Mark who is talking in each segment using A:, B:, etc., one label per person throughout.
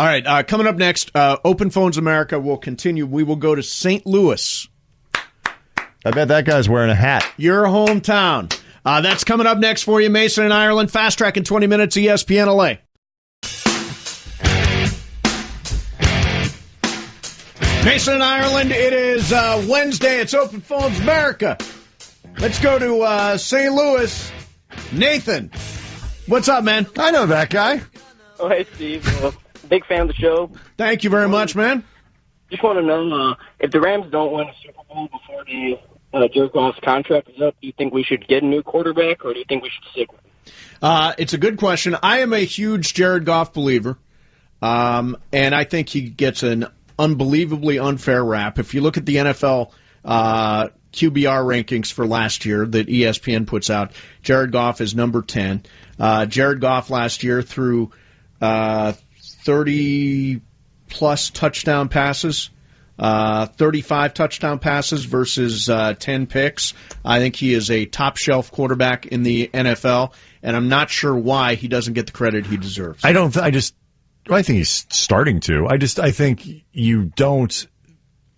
A: All right, coming up next, Open Phones America will continue. We will go to St. Louis.
B: I bet that guy's wearing a hat.
A: Your hometown. That's coming up next for you, Mason and Ireland. Fast Track in 20 minutes, ESPN LA. Mason and Ireland, it is Wednesday. It's Open Phones America. Let's go to St. Louis. Nathan, what's up, man?
B: I know that guy.
C: Oh, hey, Steve. Big fan of the show.
A: Thank you very much, man.
C: Just want to know, if the Rams don't win a Super Bowl before the Jared Goff's contract is up, do you think we should get a new quarterback, or do you think we should stick with him?
A: It's a good question. I am a huge Jared Goff believer, and I think he gets an unbelievably unfair rap. If you look at the NFL QBR rankings for last year that ESPN puts out, Jared Goff is number 10. Jared Goff last year threw 30-plus touchdown passes, 35 touchdown passes versus 10 picks. I think he is a top-shelf quarterback in the NFL, and I'm not sure why he doesn't get the credit he deserves.
B: I think he's starting to. I think you don't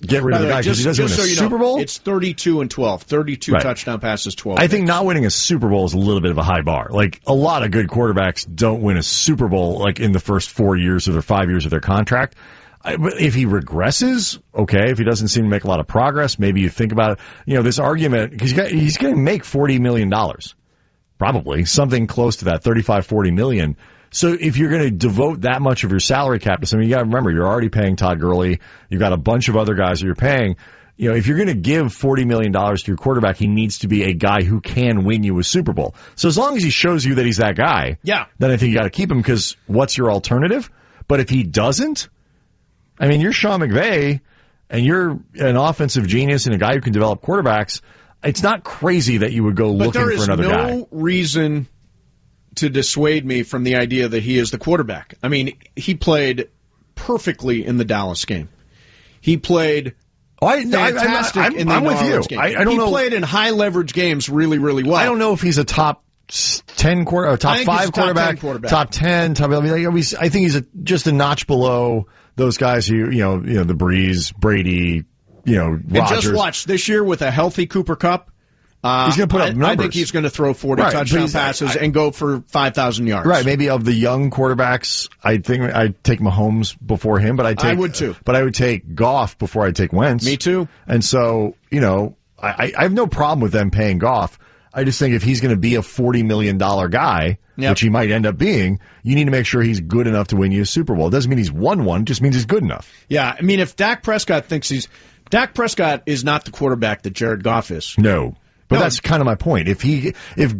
B: get rid of the guy because he doesn't win a Super Bowl.
A: It's 32-12. 32 touchdown passes, 12
B: I think not winning a Super Bowl is a little bit of a high bar. Like, a lot of good quarterbacks don't win a Super Bowl, like, in the first 4 years or their 5 years of their contract. If he regresses, okay. If he doesn't seem to make a lot of progress, maybe you think about it. This argument, because he's going to make $40 million. Probably. Something close to that, $35-40 million. So if you're going to devote that much of your salary cap to something, you got to remember, you're already paying Todd Gurley. You've got a bunch of other guys that you're paying. If you're going to give $40 million to your quarterback, he needs to be a guy who can win you a Super Bowl. So as long as he shows you that he's that guy, then I think you got to keep him, because what's your alternative? But if he doesn't, I mean, you're Sean McVay, and you're an offensive genius and a guy who can develop quarterbacks. It's not crazy that you would go looking for another guy.
A: But there is no reason to dissuade me from the idea that he is the quarterback. I mean, he played perfectly in the Dallas game. He played fantastic in the New Orleans game. I don't know. He played in high-leverage games really, really well.
B: I don't know if he's a top 10 or top 5 quarterback, top 10. I think he's just a notch below those guys who, the Breeze, Brady, Rodgers.
A: And just watch, this year with a healthy Cooper Kupp,
B: he's going to put up numbers.
A: I think he's going to throw 40 touchdown passes and go for 5,000 yards.
B: Right, maybe of the young quarterbacks, I think I'd take Mahomes before him, but I would too. But I would take Goff before I'd take Wentz.
A: Me too.
B: And so, I have no problem with them paying Goff. I just think if he's going to be a $40 million guy, which he might end up being, you need to make sure he's good enough to win you a Super Bowl. It doesn't mean he's won one, it just means he's good enough.
A: Yeah, I mean, if Dak Prescott Dak Prescott is not the quarterback that Jared Goff is.
B: No. But that's kind of my point. If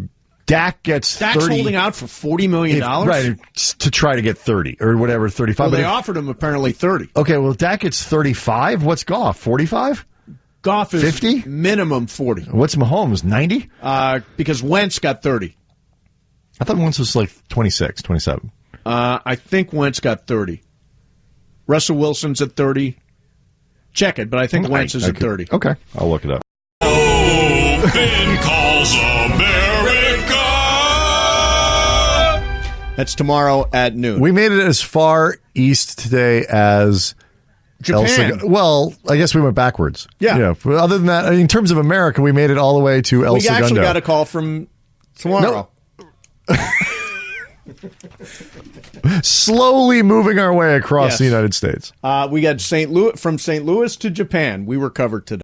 B: Dak gets
A: Dak's
B: 30,
A: holding out for $40 million?
B: Right, to try to get 30 or whatever, 35.
A: Well, they offered him apparently 30.
B: Okay, well, if Dak gets 35, what's Goff, 45?
A: Goff is
B: 50?
A: Minimum 40.
B: What's Mahomes, 90?
A: Because Wentz got 30.
B: I thought Wentz was like 26, 27.
A: I think Wentz got 30. Russell Wilson's at 30. Check it, but I think Wentz is at 30.
B: Okay, I'll look it up.
D: Open Calls America.
A: That's tomorrow at noon.
B: We made it as far east today as
A: Japan.
B: Well, I guess we went backwards.
A: Yeah.
B: Other than that, in terms of America, we made it all the way to El Segundo.
A: We actually got a call from tomorrow.
B: No. Slowly moving our way across the United States.
A: We got from St. Louis to Japan. We were covered today.